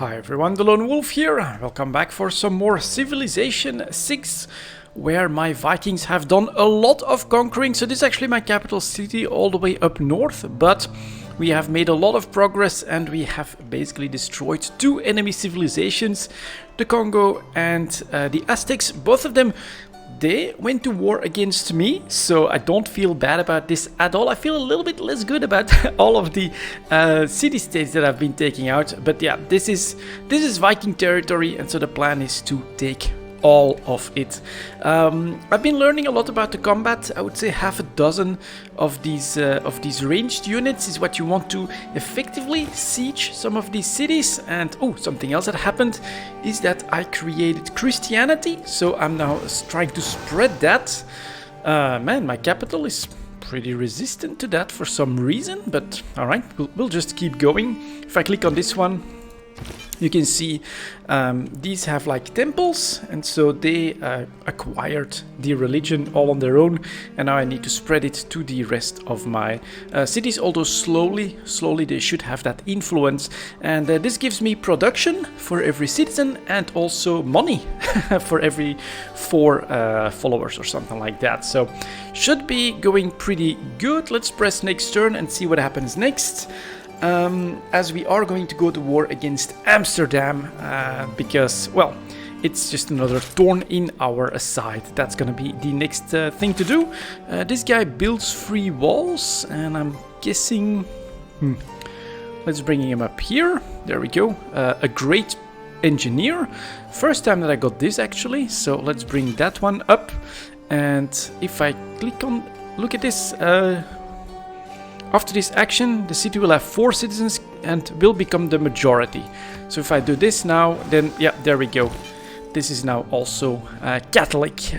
Hi everyone, the Lone Wolf here. Welcome back for some more Civilization 6, where my Vikings have done a lot of conquering. So this is actually my capital city all the way up north, but we have made a lot of progress and we have basically destroyed two enemy civilizations, the Congo and the Aztecs. Both of them, they went to war against me, so I don't feel bad about this at all. I feel a little bit less good about all of the city-states that I've been taking out. But yeah, this is Viking territory, and so the plan is to take all of it. I've been learning a lot about the combat. I would say half a dozen of these ranged units is what you want to effectively siege some of these cities. And oh, something else that happened is that I created Christianity, so I'm now trying to spread that. Man, my capital is pretty resistant to that for some reason, but all right, we'll just keep going. If I click on this one, you can see these have like temples, and so they acquired the religion all on their own, and now I need to spread it to the rest of my cities, although slowly they should have that influence. And this gives me production for every citizen and also money for every 4 followers or something like that. So should be going pretty good. Let's press next turn and see what happens next. As we are going to go to war against Amsterdam, because, well, it's just another thorn in our side. That's gonna be the next thing to do. This guy builds 3 walls, and I'm guessing... Let's bring him up here. There we go. A great engineer. First time that I got this, actually. So let's bring that one up. And if I click on... Look at this. After this action, the city will have 4 citizens and will become the majority. So if I do this now, then yeah, there we go. This is now also Catholic.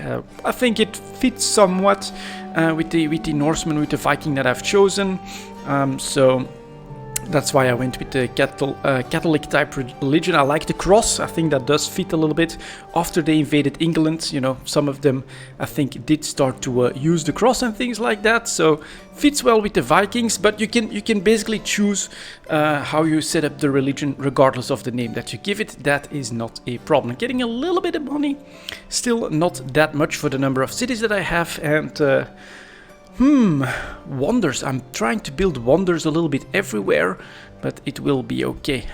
I think it fits somewhat with the Norseman, with the Viking that I've chosen. So that's why I went with the Catholic type religion. I like the cross. I think that does fit a little bit. After they invaded England, you know, some of them I think did start to use the cross and things like that. So fits well with the Vikings. But you can basically choose how you set up the religion regardless of the name that you give it. That is not a problem. Getting a little bit of money, still not that much for the number of cities that I have. And wonders. I'm trying to build wonders a little bit everywhere, but it will be okay.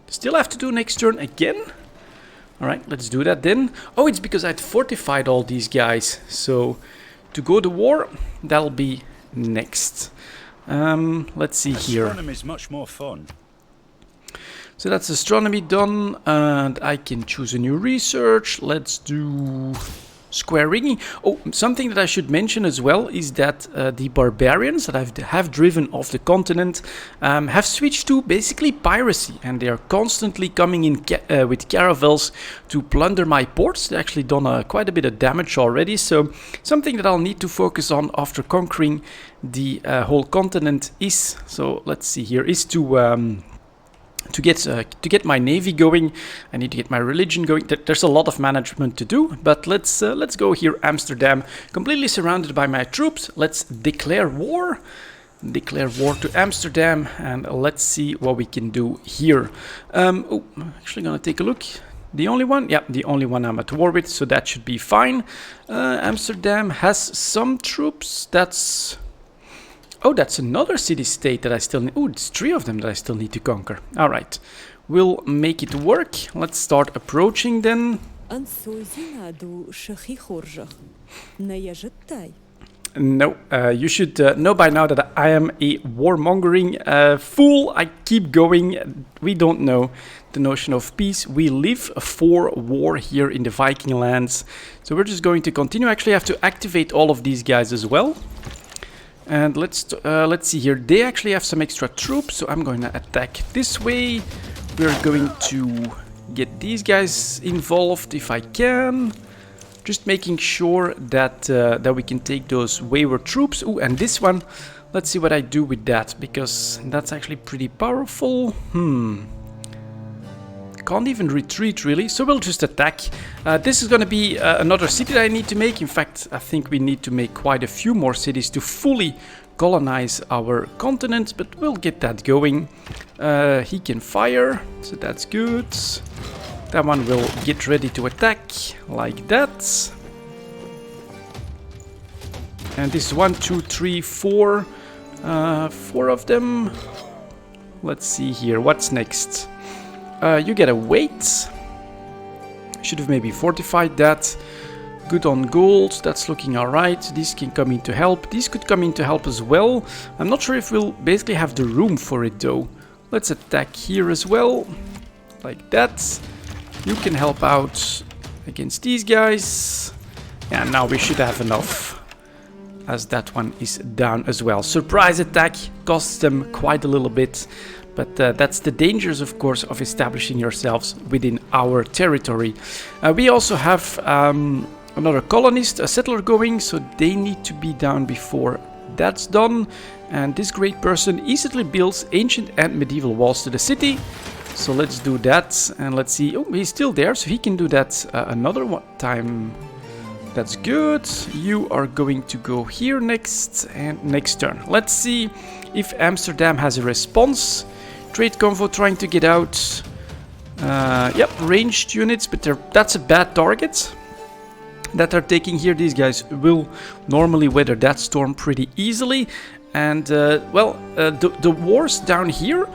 Still have to do next turn again. Alright, let's do that then. Oh, it's because I'd fortified all these guys. So, to go to war, that'll be next. Let's see here. Astronomy is much more fun. So that's astronomy done, and I can choose a new research. Let's do... square rigging. Oh, something that I should mention as well is that the barbarians that I have driven off the continent have switched to basically piracy, and they are constantly coming in with caravels to plunder my ports. They've actually done quite a bit of damage already, so something that I'll need to focus on after conquering the whole continent is, so let's see here, is to get my navy going. I need to get my religion going. There's a lot of management to do, but let's go here. Amsterdam, completely surrounded by my troops. Let's declare war. Declare war to Amsterdam, and let's see what we can do here. Oh, I'm actually gonna take a look. The only one? Yeah, the only one I'm at war with, so that should be fine. Amsterdam has some troops. Oh, that's another city-state that I still need. Oh, it's 3 of them that I still need to conquer. All right, we'll make it work. Let's start approaching then. No, you should know by now that I am a warmongering fool. I keep going. We don't know the notion of peace. We live for war here in the Viking lands. So we're just going to continue. Actually, I have to activate all of these guys as well. And let's see here. They actually have some extra troops, so I'm going to attack this way. We're going to get these guys involved if I can. Just making sure that that we can take those wayward troops. Ooh, and this one, let's see what I do with that, because that's actually pretty powerful. Can't even retreat really, so we'll just attack. This is going to be another city that I need to make. In fact, I think we need to make quite a few more cities to fully colonize our continent, but we'll get that going. He can fire, so that's good. That one will get ready to attack, like that. And this is 1, 2, 3, 4. 4 of them. Let's see here, what's next? You get a wait. Should have maybe fortified that. Good on gold, that's looking alright. These can come in to help. These could come in to help as well. I'm not sure if we'll basically have the room for it though. Let's attack here as well. Like that. You can help out against these guys. Yeah, now we should have enough. As that one is down as well. Surprise attack costs them quite a little bit. But that's the dangers, of course, of establishing yourselves within our territory. We also have another colonist, a settler going, so they need to be down before that's done. And this great person easily builds ancient and medieval walls to the city. So let's do that, and let's see. Oh, he's still there, so he can do that another time. That's good. You are going to go here next, and next turn. Let's see if Amsterdam has a response. Trade convoy trying to get out. Yep, ranged units, but that's a bad target that are taking here. These guys will normally weather that storm pretty easily. And, well, the wars down here,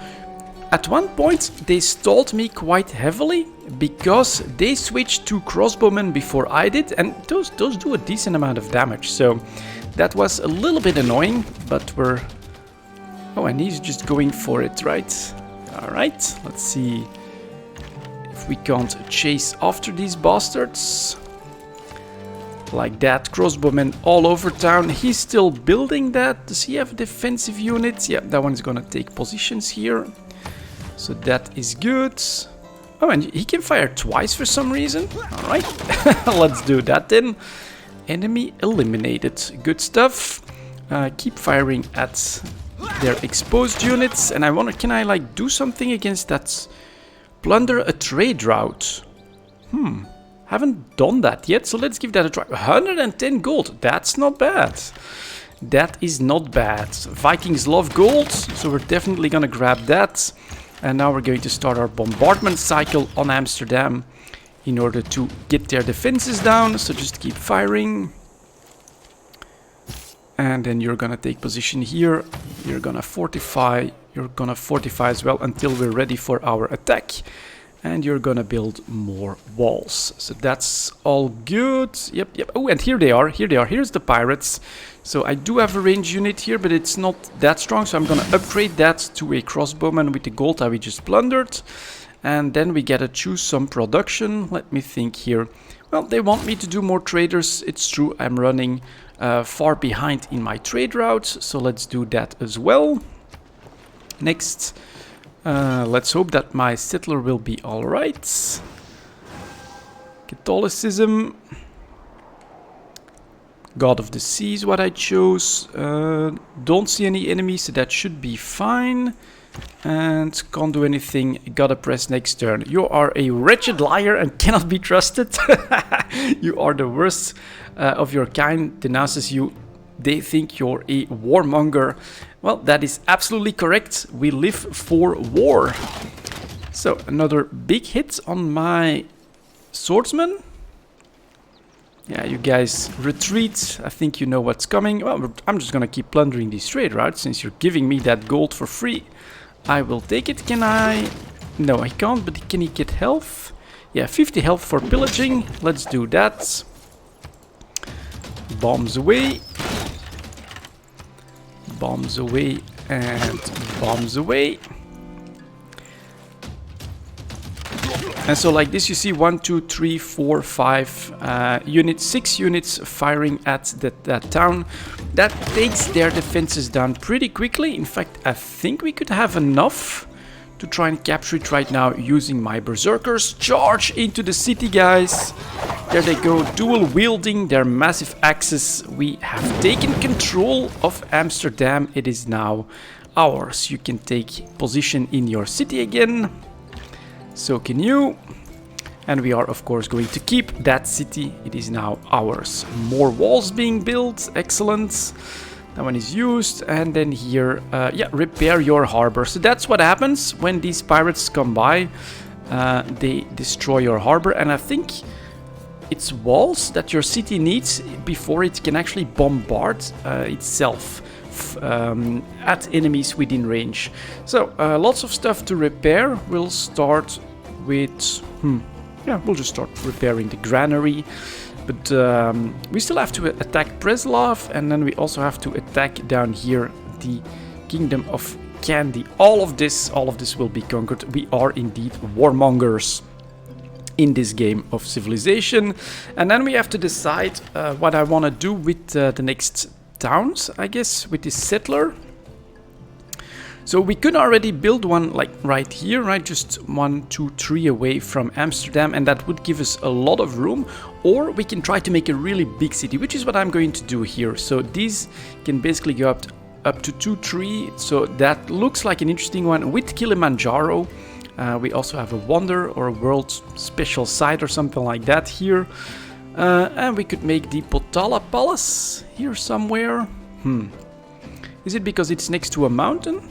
at one point they stalled me quite heavily because they switched to crossbowmen before I did, and those do a decent amount of damage. So that was a little bit annoying, but we're... Oh, and he's just going for it, right? Alright, let's see if we can't chase after these bastards. Like that, crossbowmen all over town. He's still building that. Does he have defensive units? Yeah, that one's gonna take positions here. So that is good. Oh, and he can fire twice for some reason. Alright, let's do that then. Enemy eliminated. Good stuff. Keep firing at their exposed units. And I wonder, can I like do something against that? Plunder a trade route. Haven't done that yet, so let's give that a try. 110 gold, that's not bad. That is not bad. Vikings love gold, so we're definitely gonna grab that. And now we're going to start our bombardment cycle on Amsterdam in order to get their defenses down. So just keep firing. And then you're gonna take position here. You're gonna fortify. You're gonna fortify as well until we're ready for our attack. And you're gonna build more walls. So that's all good. Yep. Oh, and here they are. Here's the pirates. So I do have a range unit here, but it's not that strong. So I'm gonna upgrade that to a crossbowman with the gold that we just plundered. And then we gotta choose some production. Let me think here. Well, they want me to do more traders. It's true, I'm running far behind in my trade routes. So let's do that as well. Next. Let's hope that my settler will be alright. Catholicism. God of the Sea is what I chose. Don't see any enemies, so that should be fine. And can't do anything. Gotta press next turn. You are a wretched liar and cannot be trusted. You are the worst of your kind, denounces you. They think you're a warmonger. Well, that is absolutely correct. We live for war. So, another big hit on my swordsman. Yeah, you guys retreat. I think you know what's coming. Well, I'm just gonna keep plundering these trade routes since you're giving me that gold for free. I will take it. Can I? No, I can't, but can he get health? Yeah, 50 health for pillaging. Let's do that. Bombs away. Bombs away and bombs away. And so like this you see 1, 2, 3, 4, 5 units, 6 units firing at that town. That takes their defenses down pretty quickly. In fact, I think we could have enough to try and capture it right now using my berserkers. Charge into the city, guys. There they go, dual wielding their massive axes. We have taken control of Amsterdam. It is now ours. You can take position in your city again. So can you. And we are of course going to keep that city. It is now ours. More walls being built. Excellent. That one is used. And then here, yeah, repair your harbor. So that's what happens when these pirates come by. They destroy your harbor. And I think it's walls that your city needs before it can actually bombard itself at enemies within range. So lots of stuff to repair. We'll start with... yeah, we'll just start repairing the granary. But we still have to attack Preslav, and then we also have to attack down here the Kingdom of Candy. All of this will be conquered. We are indeed warmongers in this game of civilization. And then we have to decide what I want to do with the next towns, I guess, with this settler. So we could already build one like right here, right? Just 1, 2, 3 away from Amsterdam, and that would give us a lot of room. Or we can try to make a really big city, which is what I'm going to do here. So these can basically go up to 2, 3. So that looks like an interesting one with Kilimanjaro. We also have a wonder or a world special site or something like that here. And we could make the Potala Palace here somewhere. Is it because it's next to a mountain?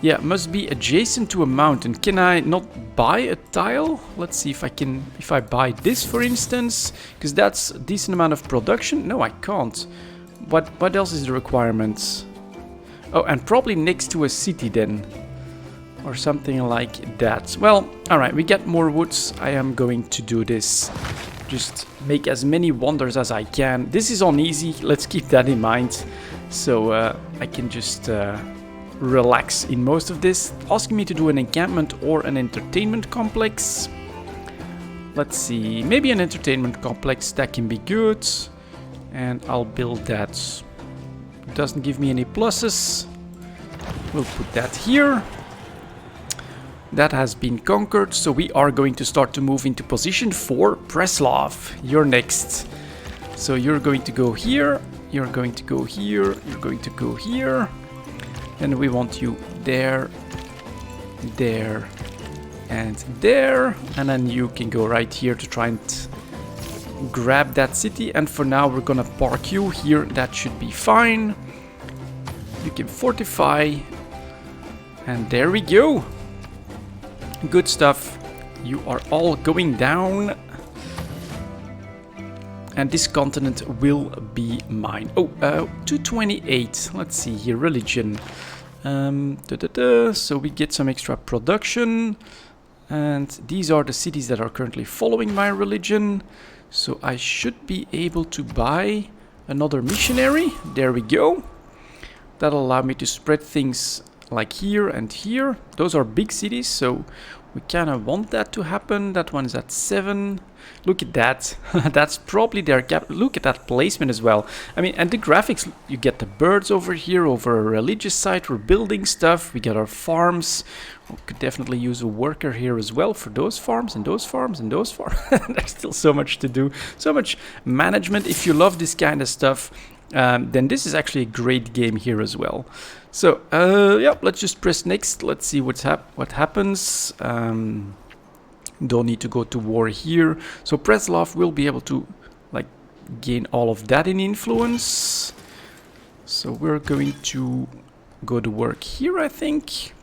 Yeah, must be adjacent to a mountain. Can I not buy a tile? Let's see if I can, if I buy this for instance, because that's a decent amount of production. No, I can't. What else is the requirements? Oh, and probably next to a city then. Or something like that. Well, alright, we get more woods. I am going to do this. Just make as many wonders as I can. This is on easy, let's keep that in mind. So I can just relax in most of this. Asking me to do an encampment or an entertainment complex. Let's see, maybe an entertainment complex, that can be good. And I'll build that. Doesn't give me any pluses. We'll put that here. That has been conquered, so we are going to start to move into position for Preslav. You're next. So you're going to go here, you're going to go here, you're going to go here. And we want you there, there, and there. And then you can go right here to try and grab that city. And for now we're gonna park you here, that should be fine. You can fortify. And there we go. Good stuff. You are all going down. And this continent will be mine. Oh, 228. Let's see here. Religion. So we get some extra production. And these are the cities that are currently following my religion. So I should be able to buy another missionary. There we go. That'll allow me to spread things like here and here. Those are big cities, so we kind of want that to happen. That one is at 7. Look at that. That's probably their cap. Look at that placement as well. I mean, and the graphics, you get the birds over here, over a religious site. We're building stuff. We get our farms. We could definitely use a worker here as well for those farms and those farms and those farms. There's still so much to do. So much management. If you love this kind of stuff, then this is actually a great game here as well. So, yeah, let's just press next. Let's see what happens. Don't need to go to war here. So Preslav will be able to like gain all of that in influence. So we're going to go to work here, I think.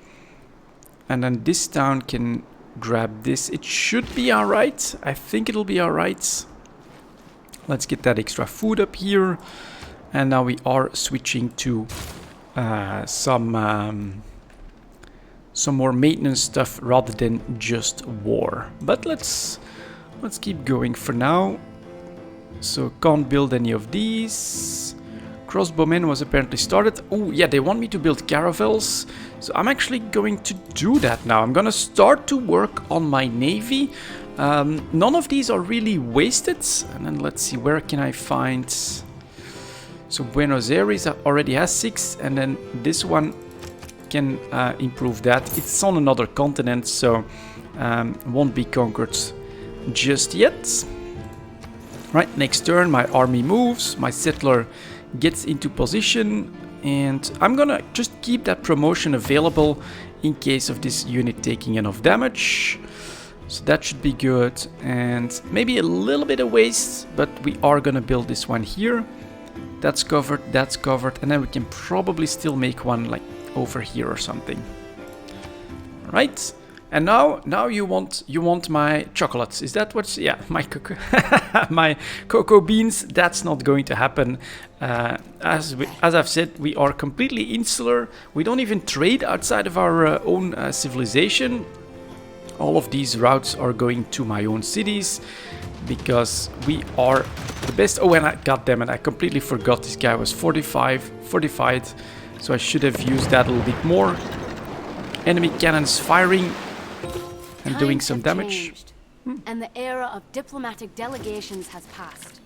And then this town can grab this. It should be alright. I think it'll be alright. Let's get that extra food up here. And now we are switching to some more maintenance stuff rather than just war. But let's keep going for now. So can't build any of these. Crossbowmen was apparently started. Oh yeah, they want me to build caravels. So I'm actually going to do that now. I'm gonna start to work on my navy. None of these are really wasted. And then let's see, where can I find... So Buenos Aires already has 6, and then this one can improve that. It's on another continent, so won't be conquered just yet. Right, next turn my army moves, my settler gets into position, and I'm gonna just keep that promotion available in case of this unit taking enough damage. So that should be good, and maybe a little bit of waste, but we are gonna build this one here. That's covered, and then we can probably still make one like over here or something. All right. And now you want my chocolates. Is that what's... Yeah, my cocoa my cocoa beans. That's not going to happen. As I've said, we are completely insular. We don't even trade outside of our own civilization. All of these routes are going to my own cities because we are the best. Oh, and goddammit, I completely forgot this guy was fortified. So I should have used that a little bit more. Enemy cannons firing. And doing some damage. And the era of diplomatic delegations has passed.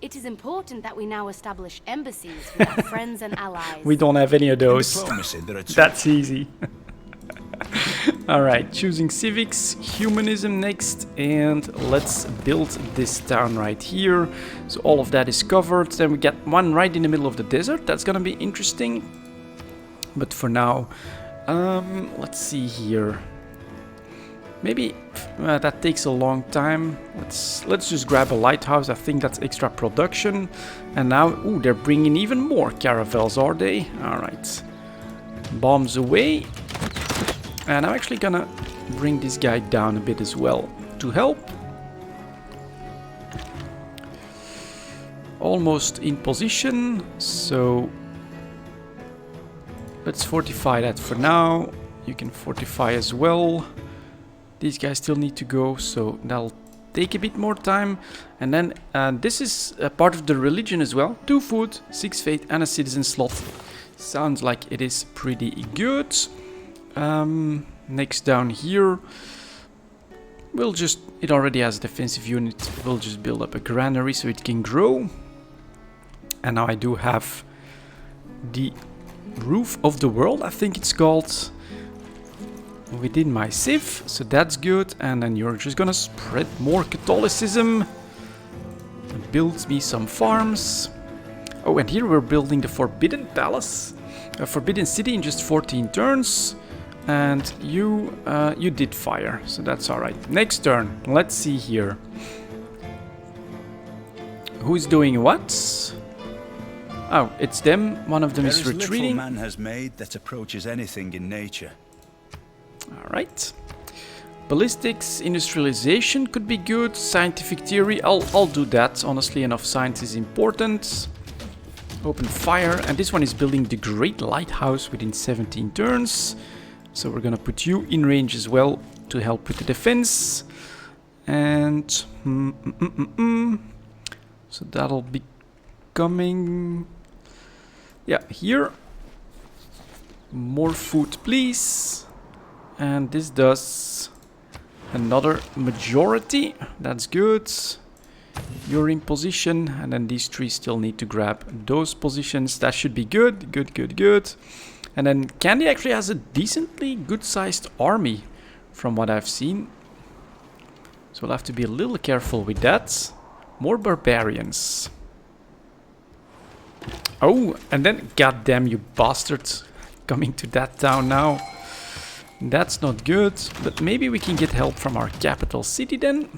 It is important that we now establish embassies with our friends and allies. We don't have any of those. That's easy. Alright, choosing civics, humanism next, and let's build this town right here. So all of that is covered. Then we get one right in the middle of the desert. That's gonna be interesting. But for now, let's see here. Maybe that takes a long time. Let's just grab a lighthouse. I think that's extra production. And now, ooh, they're bringing even more caravels, are they? All right. Bombs away. And I'm actually gonna bring this guy down a bit as well to help. Almost in position. So let's fortify that for now. You can fortify as well. These guys still need to go, so that'll take a bit more time. And then this is a part of the religion as well. 2 food, 6 faith, and a citizen slot. Sounds like it is pretty good. Next down here, we'll just... It already has a defensive unit. We'll just build up a granary so it can grow. And now I do have the roof of the world, I think it's called, within my civ, so that's good. And then you're just gonna spread more Catholicism, build me some farms. Oh, and here we're building the Forbidden Palace, a Forbidden City in just 14 turns. And you did fire, so that's all right. Next turn, let's see here. Who's doing what? Oh, it's them. One of them is retreating. Little man has made that approaches anything in nature. Alright. Ballistics, industrialization could be good. Scientific theory, I'll do that. Honestly, enough science is important. Open fire. And this one is building the Great Lighthouse within 17 turns. So we're gonna put you in range as well to help with the defense. And... So that'll be coming... Yeah, here. More food, please. And this does another majority. That's good. You're in position. And then these 3 still need to grab those positions. That should be good. Good. And then Candy actually has a decently good-sized army from what I've seen. So we'll have to be a little careful with that. More barbarians. Oh, and then, goddamn you bastards, coming to that town now. That's not good, but maybe we can get help from our capital city then.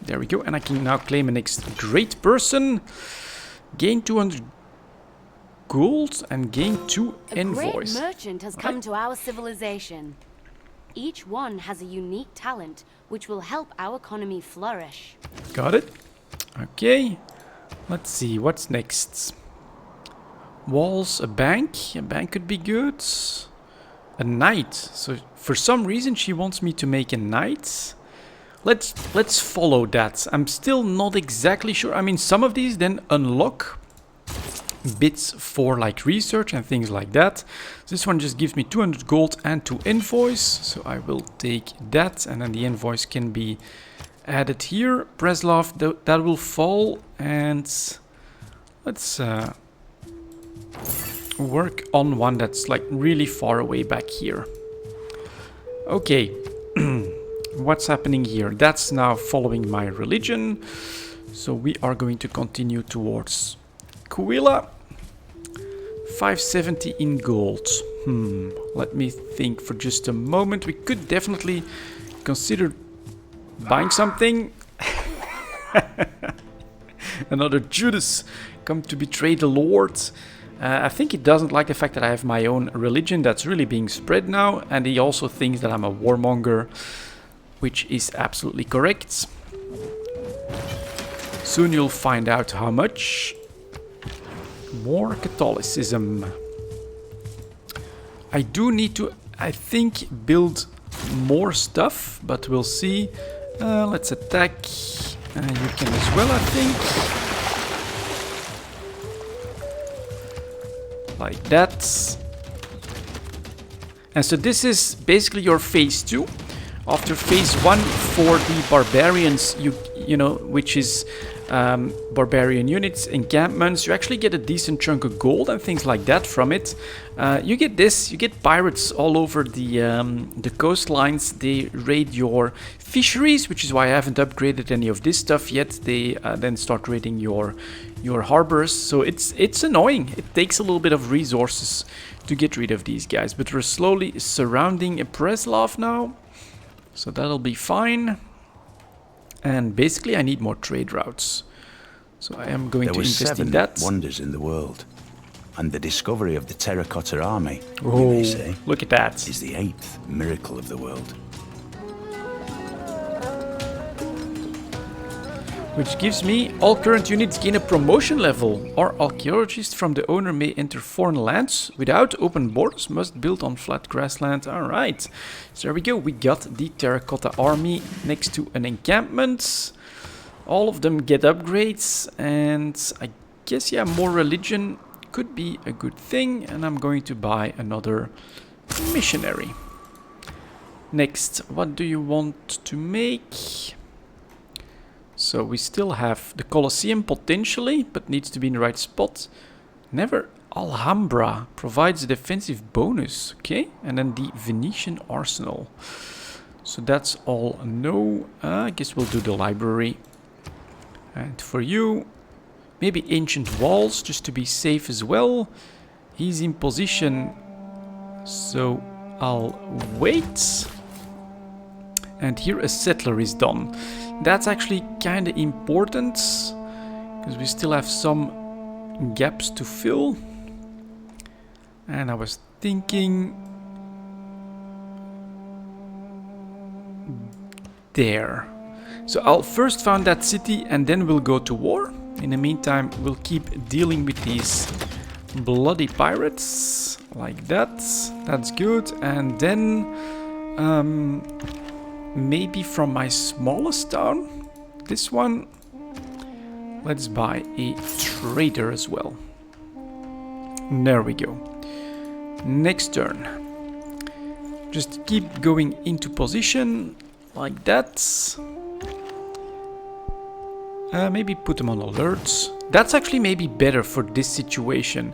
There we go, and I can now claim a next great person. Gain 200 gold and gain 2 envoys. A great merchant has come to our civilization. Each one has a unique talent which will help our economy flourish. Got it. Okay. Let's see, what's next? Walls, a bank. A bank could be good. A knight. So for some reason she wants me to make a knight. Let's follow that. I'm still not exactly sure. I mean, some of these then unlock bits for like research and things like that. This one just gives me 200 gold and 2 envoys. So I will take that, and then the envoys can be added here. Preslov, that will fall, and let's work on one that's like really far away back here. Okay, what's happening here? That's now following my religion, so we are going to continue towards Kuila. 570 in gold. Let me think for just a moment. We could definitely consider buying something. Another Judas come to betray the Lord. I think he doesn't like the fact that I have my own religion that's really being spread now. And he also thinks that I'm a warmonger, which is absolutely correct. Soon you'll find out how much. More Catholicism. I do need to, I think, build more stuff, but we'll see. Let's attack. You can as well, I think. Like that. And so this is basically your phase 2. After phase 1 for the barbarians, you know, which is barbarian units, encampments, you actually get a decent chunk of gold and things like that from it. You get this, you get pirates all over the coastlines. They raid your fisheries, which is why I haven't upgraded any of this stuff yet. They then start raiding your harbors. So it's annoying. It takes a little bit of resources to get rid of these guys, but we're slowly surrounding Preslav now, so that'll be fine. And basically I need more trade routes. So I am going to invest in that. There were 7 wonders in the world. And the discovery of the terracotta army, we Oh, may say, look at that. is the 8th miracle of the world. Which gives me all current units gain a promotion level. Or archaeologists from the owner may enter foreign lands without open borders, must build on flat grassland. Alright, so there we go. We got the terracotta army next to an encampment. All of them get upgrades, and I guess, yeah, more religion could be a good thing. And I'm going to buy another missionary. Next, what do you want to make? So we still have the Colosseum potentially, but needs to be in the right spot. Never Alhambra provides a defensive bonus. Okay, and then the Venetian Arsenal. So that's all no. I guess we'll do the library. And for you, maybe ancient walls, just to be safe as well. He's in position, so I'll wait. And here a settler is done. That's actually kind of important, because we still have some gaps to fill. And I was thinking there. So I'll first found that city and then we'll go to war. In the meantime, we'll keep dealing with these bloody pirates like that. That's good. And then maybe from my smallest town, this one, let's buy a trader as well. There we go. Next turn. Just keep going into position like that. Maybe put them on alerts. That's actually maybe better for this situation.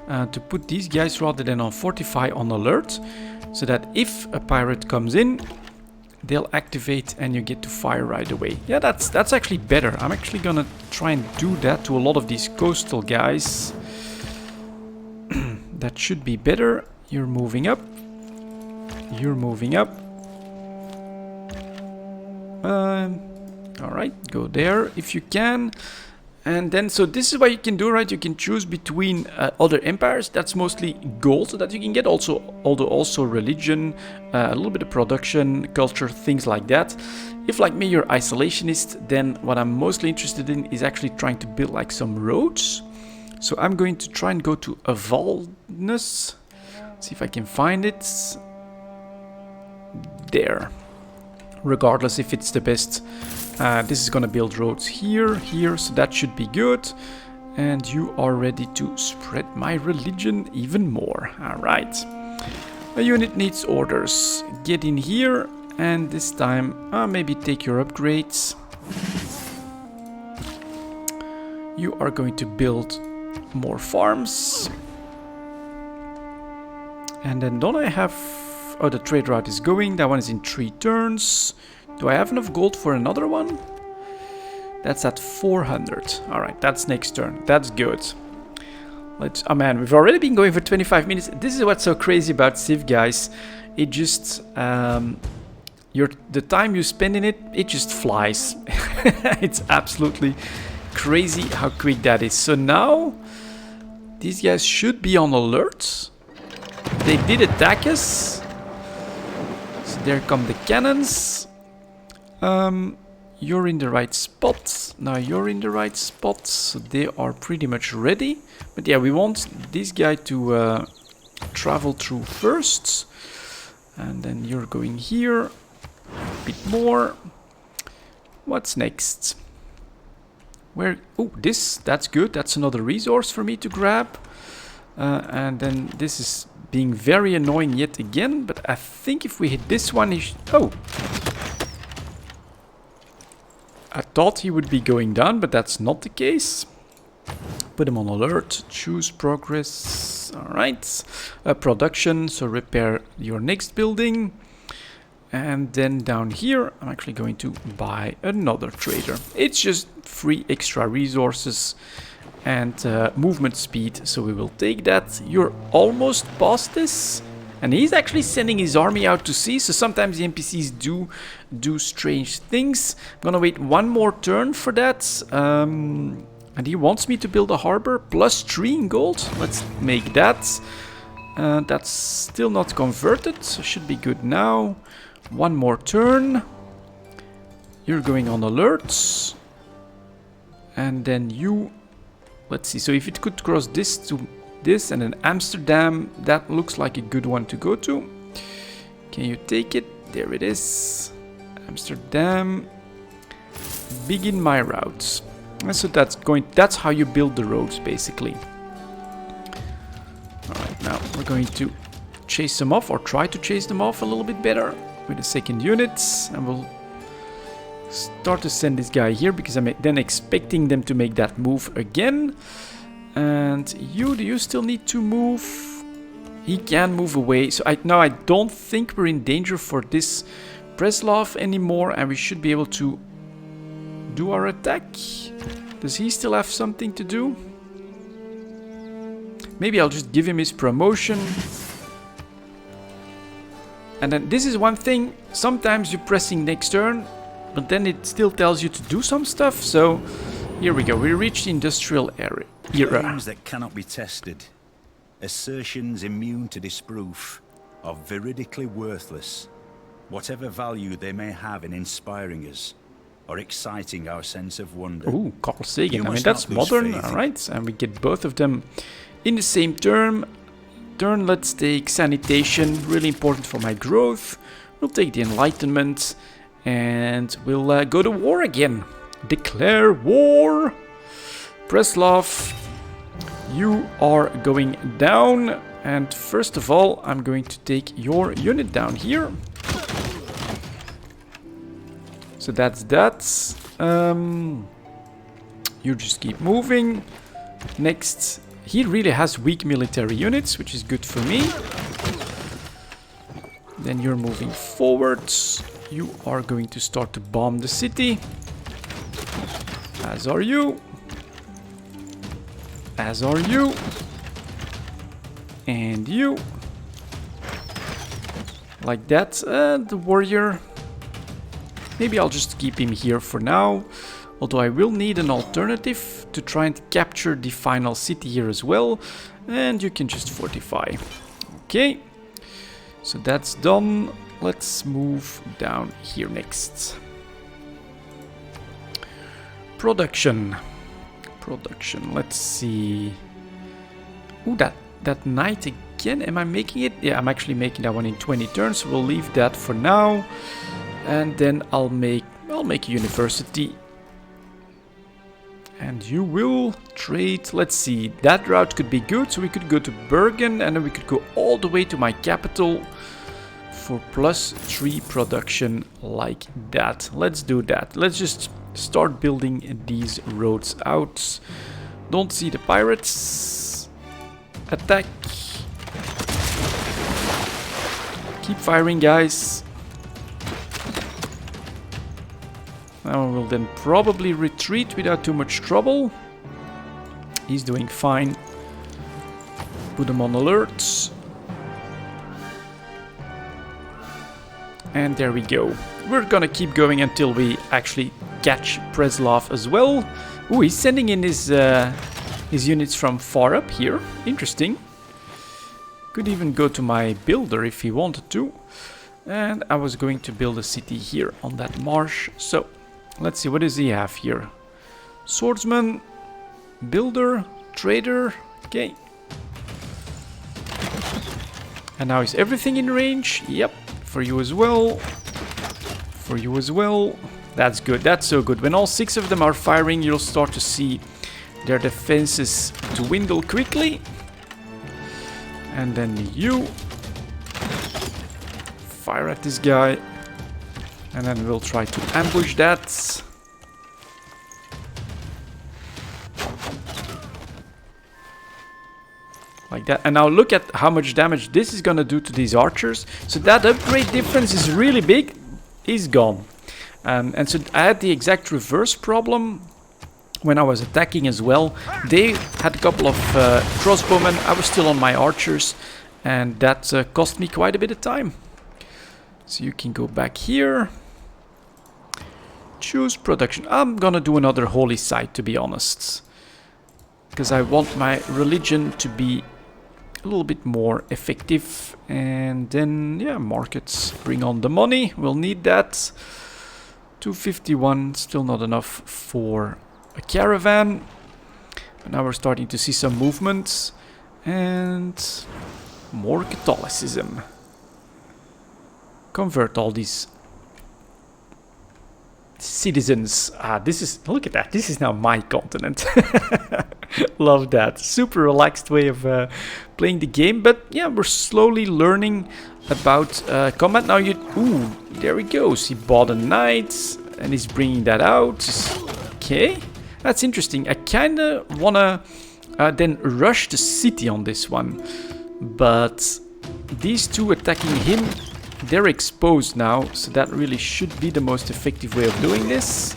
To put these guys rather than on fortify on alert. So that if a pirate comes in, they'll activate and you get to fire right away. Yeah, that's actually better. I'm actually gonna try and do that to a lot of these coastal guys. That should be better. You're moving up. You're moving up. Alright, go there if you can. And then, so this is what you can do, right? You can choose between other empires. That's mostly gold that you can get. Also religion, a little bit of production, culture, things like that. If, like me, you're isolationist, then what I'm mostly interested in is actually trying to build like some roads. So I'm going to try and go to Avalnus. See if I can find it. There. Regardless if it's the best. This is gonna build roads here, so that should be good. And you are ready to spread my religion even more. Alright. A unit needs orders. Get in here, and this time maybe take your upgrades. You are going to build more farms. And then don't I have... Oh, the trade route is going. That one is in 3 turns. Do I have enough gold for another one? That's at 400. Alright, that's next turn. That's good. Let's... Oh man, we've already been going for 25 minutes. This is what's so crazy about Civ, guys. It just... the time you spend in it, it just flies. It's absolutely crazy how quick that is. So now these guys should be on alert. They did attack us. So there come the cannons. You're in the right spot. Now you're in the right spot. So they are pretty much ready. But yeah, we want this guy to travel through first. And then you're going here. A bit more. What's next? Where? Oh, that's good. That's another resource for me to grab. And then this is being very annoying yet again. But I think if we hit this one, oh. I thought he would be going down, but that's not the case. Put him on alert. Choose progress. Alright. Production. So repair your next building. And then down here, I'm actually going to buy another trader. It's just 3 extra resources and movement speed. So we will take that. You're almost past this. And he's actually sending his army out to sea. So sometimes the NPCs do strange things. I'm gonna wait one more turn for that. And he wants me to build a harbor. +3 in gold. Let's make that. That's still not converted. So should be good now. One more turn. You're going on alert. And then you... Let's see. So if it could cross this to this and then Amsterdam, that looks like a good one to go to. Can you take it? There it is. Amsterdam. Begin my routes. And so that's how you build the roads basically. Alright, now we're going to chase them off or try to chase them off a little bit better with the second units, and we'll start to send this guy here because I'm then expecting them to make that move again. And do you still need to move? He can move away. So now I don't think we're in danger for this Preslav anymore, and we should be able to do our attack. Does he still have something to do? Maybe I'll just give him his promotion. And then this is one thing. Sometimes you're pressing next turn, but then it still tells you to do some stuff. So here we go. We reached the industrial era. Claims that cannot be tested, assertions immune to disproof, are veridically worthless, whatever value they may have in inspiring us or exciting our sense of wonder. Ooh, Carl Sagan. I mean, that's modern, alright. And we get both of them in the same turn. Let's take sanitation, really important for my growth. We'll take the Enlightenment, and we'll go to war again. Declare war! Preslav, you are going down, and first of all, I'm going to take your unit down here. So that's that. You just keep moving. Next, he really has weak military units, which is good for me. Then you're moving forwards. You are going to start to bomb the city. As are you. As are you. And you. Like that. The warrior. Maybe I'll just keep him here for now. Although I will need an alternative to try and capture the final city here as well. And you can just fortify. Okay. So that's done. Let's move down here next. Production. Let's see. Ooh, that knight again. Am I making it? Yeah, I'm actually making that one in 20 turns. So we'll leave that for now. And then I'll make a university. And you will trade. Let's see. That route could be good. So we could go to Bergen and then we could go all the way to my capital for +3 production like that. Let's do that. Let's just start building these roads out. Don't see the pirates. Attack. Keep firing, guys. Now we'll then probably retreat without too much trouble. He's doing fine. Put him on alert. And there we go. We're gonna keep going until we actually catch Preslav as well. Ooh, he's sending in his units from far up here. Interesting. Could even go to my builder if he wanted to. And I was going to build a city here on that marsh. So, let's see, what does he have here? Swordsman, builder, trader. Okay. And now is everything in range? Yep. For you as well. For you as well. That's good. That's so good. When all 6 of them are firing, you'll start to see their defenses dwindle quickly. And then you fire at this guy. And then we'll try to ambush that. Like that. And now look at how much damage this is gonna do to these archers. So that upgrade difference is really big. He's gone. And so I had the exact reverse problem when I was attacking as well. They had a couple of crossbowmen. I was still on my archers. And that cost me quite a bit of time. So you can go back here. Choose production. I'm gonna do another holy site, to be honest. Because I want my religion to be a little bit more effective. And then, yeah, markets, bring on the money. We'll need that. 251, still not enough for a caravan. But now we're starting to see some movements. And more Catholicism. Convert all these citizens. This is, look at that, this is now my continent. Love that. Super relaxed way of playing the game. But yeah, we're slowly learning about combat. Now ooh, there he goes. He bought a knight and he's bringing that out. Okay, that's interesting. I kind of want to then rush the city on this one. But these two attacking him, they're exposed now. So that really should be the most effective way of doing this.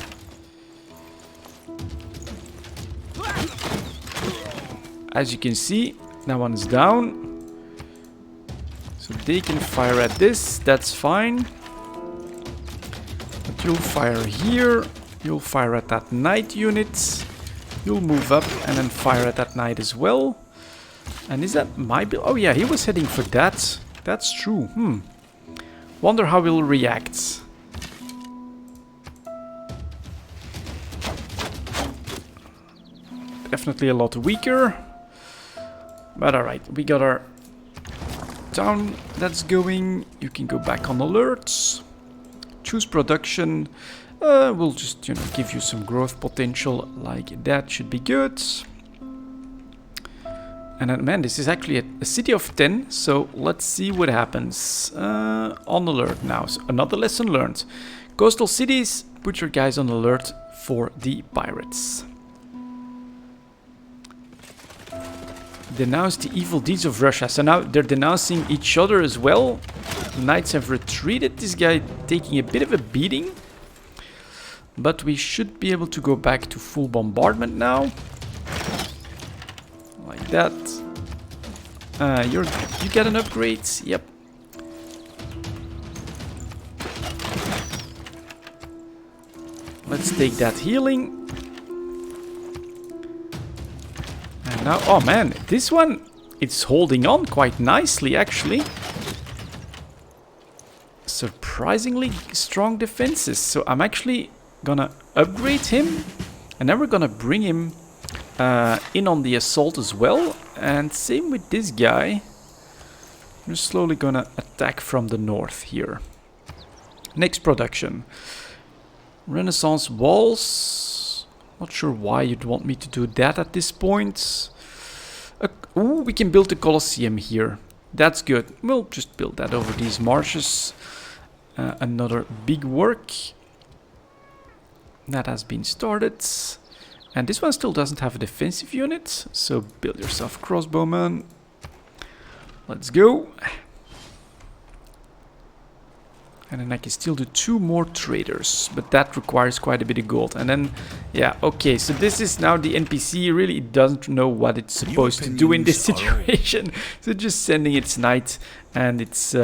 As you can see, that one's down. So they can fire at this, that's fine. But you'll fire here, you'll fire at that knight unit. You'll move up and then fire at that knight as well. And is that my build? Oh yeah, he was heading for that. That's true. Wonder how he'll react. Definitely a lot weaker. But alright, we got our town that's going. You can go back on alerts. Choose production. We'll just, give you some growth potential. Like that should be good. And then, man, this is actually a city of 10. So let's see what happens. On alert now. So another lesson learned. Coastal cities, put your guys on alert for the pirates. Denounce the evil deeds of Russia. So now they're denouncing each other as well. The knights have retreated. This guy taking a bit of a beating. But we should be able to go back to full bombardment now. Like that. You get an upgrade. Yep. Let's take that healing. And now, oh man, this one, it's holding on quite nicely actually. Surprisingly strong defenses. So I'm actually gonna upgrade him. And then we're gonna bring him in on the assault as well. And same with this guy. We're slowly gonna attack from the north here. Next production. Renaissance walls. Not sure why you'd want me to do that at this point. Ooh, we can build the Colosseum here. That's good. We'll just build that over these marshes. Another big work. That has been started. And this one still doesn't have a defensive unit. So build yourself crossbowman. Let's go. And then I can still do 2 more traders. But that requires quite a bit of gold. And then, yeah, okay. So this is now the NPC. Really, it doesn't know what it's supposed to do in this situation. So just sending its knight and its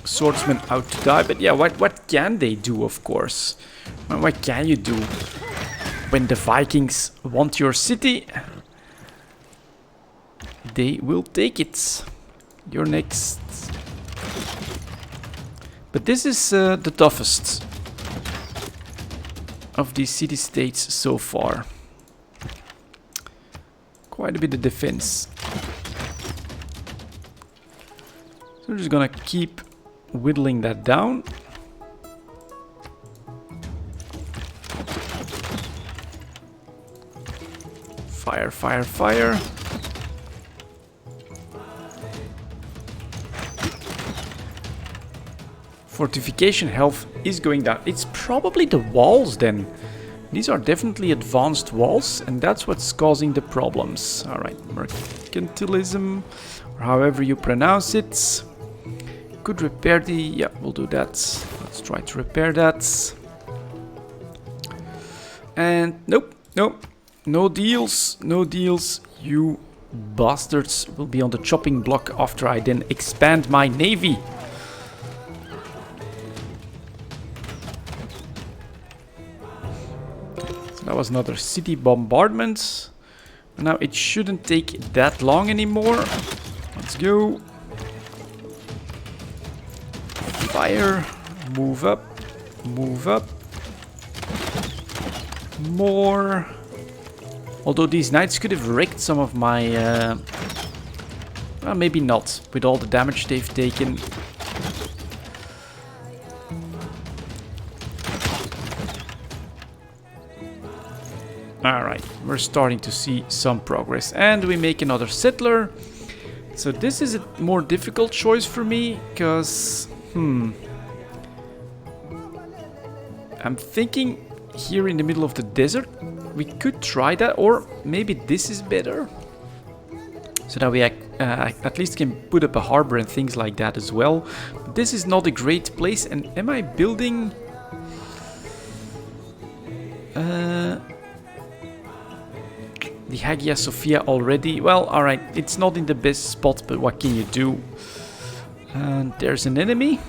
swordsman out to die. But yeah, what can they do, of course? What can you do? when the Vikings want your city, they will take it. You're next. But this is the toughest of these city-states so far. Quite a bit of defense. So we're just gonna keep whittling that down. Fire, fire, fire. Fortification health is going down. It's probably the walls then. These are definitely advanced walls, and that's what's causing the problems. Alright, mercantilism, or however you pronounce it. Could repair the... yeah, we'll do that. Let's try to repair that. And nope, nope. No deals, no deals. You bastards will be on the chopping block after I then expand my navy. So that was another city bombardment. Now it shouldn't take that long anymore. Let's go. Fire. Move up. Move up. More. Although these knights could have wrecked some of my... well, maybe not, with all the damage they've taken. Alright, we're starting to see some progress. And we make another settler. So this is a more difficult choice for me, because... I'm thinking here in the middle of the desert. We could try that, or maybe this is better. So that we at least can put up a harbor and things like that as well. But this is not a great place, and am I building... the Hagia Sophia already? Well, alright, it's not in the best spot, but what can you do? And there's an enemy.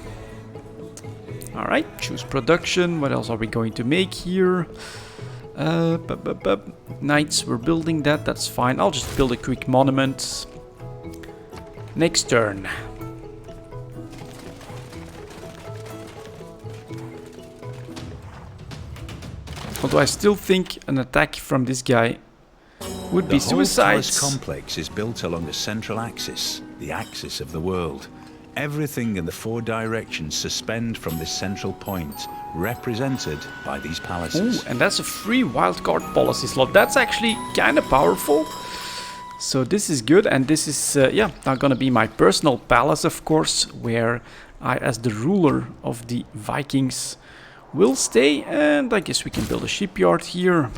Alright, choose production. What else are we going to make here? Knights, we're building that, that's fine. I'll just build a quick monument. Next turn. Although I still think an attack from this guy would be suicide. The whole complex is built along a central axis, the axis of the world. Everything in the four directions suspend from this central point, represented by these palaces. Ooh, and that's a free wildcard policy slot. That's actually kind of powerful. So this is good, and this is, yeah, now gonna be my personal palace, of course, where I, as the ruler of the Vikings, will stay. And I guess we can build a shipyard here.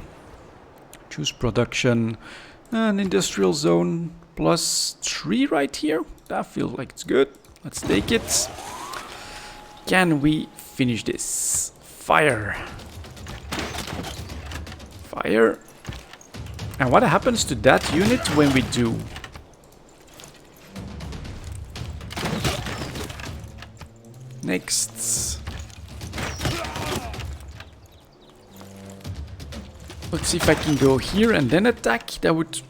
Choose production, an industrial zone, +3 right here. That feels like it's good. Let's take it. Can we finish this? Fire. Fire. And what happens to that unit when we do? Next. Let's see if I can go here and then attack. That would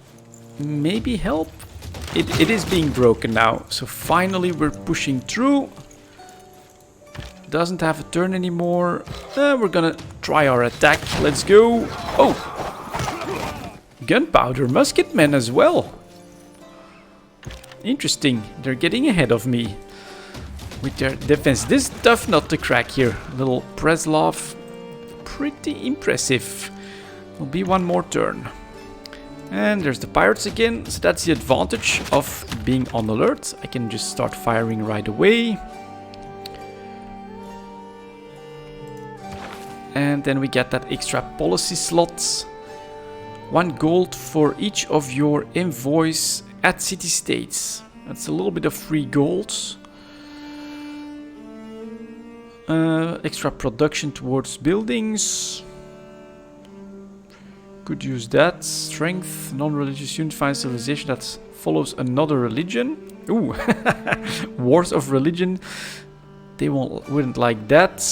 maybe help. It is being broken now, so finally we're pushing through. Doesn't have a turn anymore. We're gonna try our attack. Let's go. Oh! Gunpowder musketmen as well. Interesting. They're getting ahead of me with their defense. This is tough not to crack here. Little Preslov. Pretty impressive. Will be one more turn. And there's the pirates again, so that's the advantage of being on alert. I can just start firing right away. And then we get that extra policy slot. 1 gold for each of your envoys at city-states. That's a little bit of free gold. Extra production towards buildings. Could use that. Strength, non-religious unified civilization that follows another religion. Ooh, wars of religion. They wouldn't like that.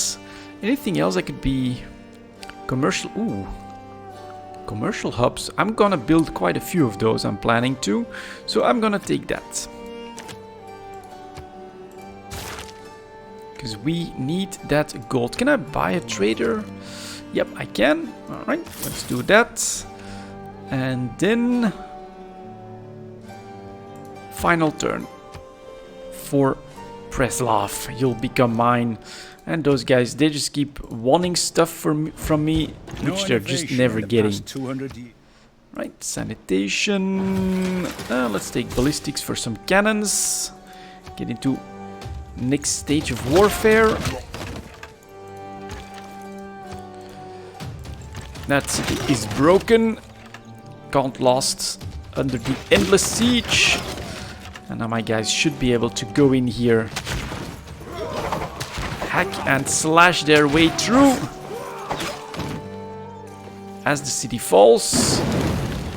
Anything else that could be commercial? Ooh, commercial hubs. I'm gonna build quite a few of those, I'm planning to. So I'm gonna take that. Because we need that gold. Can I buy a trader? Yep, I can. Alright, let's do that. And then... final turn. For Preslav, you'll become mine. And those guys, they just keep wanting stuff from me, which they're just never getting. Right, sanitation. Let's take ballistics for some cannons. Get into next stage of warfare. That city is broken. Can't last under the endless siege. And now my guys should be able to go in here, hack and slash their way through. As the city falls,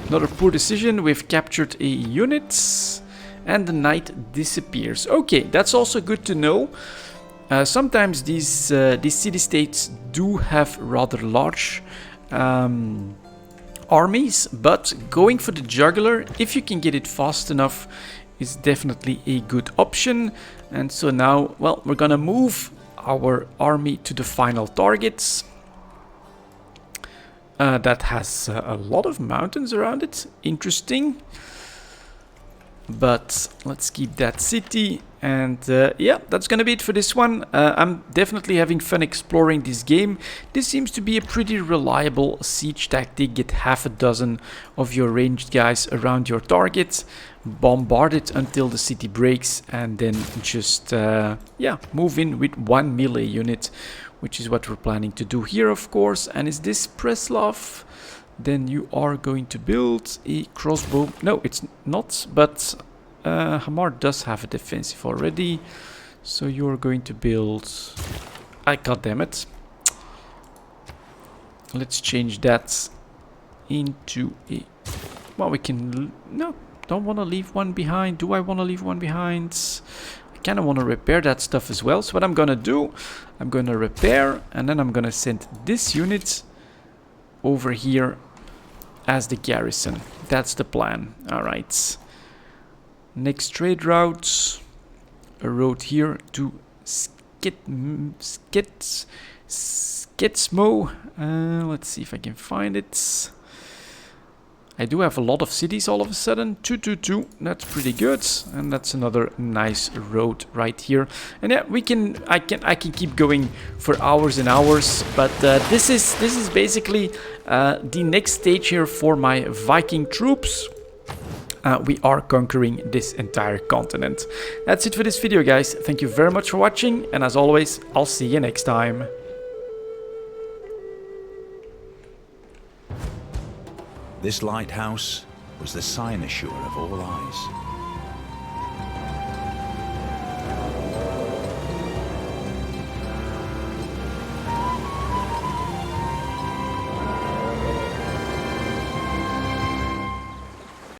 another poor decision. We've captured a unit and the knight disappears. Okay, that's also good to know. Sometimes these city-states do have rather large armies, but going for the jugular, if you can get it fast enough, is definitely a good option. And so now, well, we're gonna move our army to the final targets. That has a lot of mountains around it. Interesting. But let's keep that city. And yeah, that's gonna be it for this one. I'm definitely having fun exploring this game. This seems to be a pretty reliable siege tactic. Get half a dozen of your ranged guys around your target, bombard it until the city breaks, and then just yeah, move in with one melee unit, which is what we're planning to do here, of course. And is this Preslav? Then you are going to build a crossbow. No, it's not, but Hamar does have a defensive already. So you're going to build... God damn it. Let's change that into a... Well, we can... No, don't want to leave one behind. Do I want to leave one behind? I kind of want to repair that stuff as well. So what I'm going to do, I'm going to repair, and then I'm going to send this unit over here as the garrison. That's the plan. Alright. Next trade route. A road here to Sketsmo. Let's see if I can find it. I do have a lot of cities all of a sudden. 222. That's pretty good. And that's another nice road right here. And yeah, I can keep going for hours and hours. But this is basically the next stage here for my Viking troops. We are conquering this entire continent. That's it for this video, guys. Thank you very much for watching. And as always, I'll see you next time. This lighthouse was the cynosure of all eyes.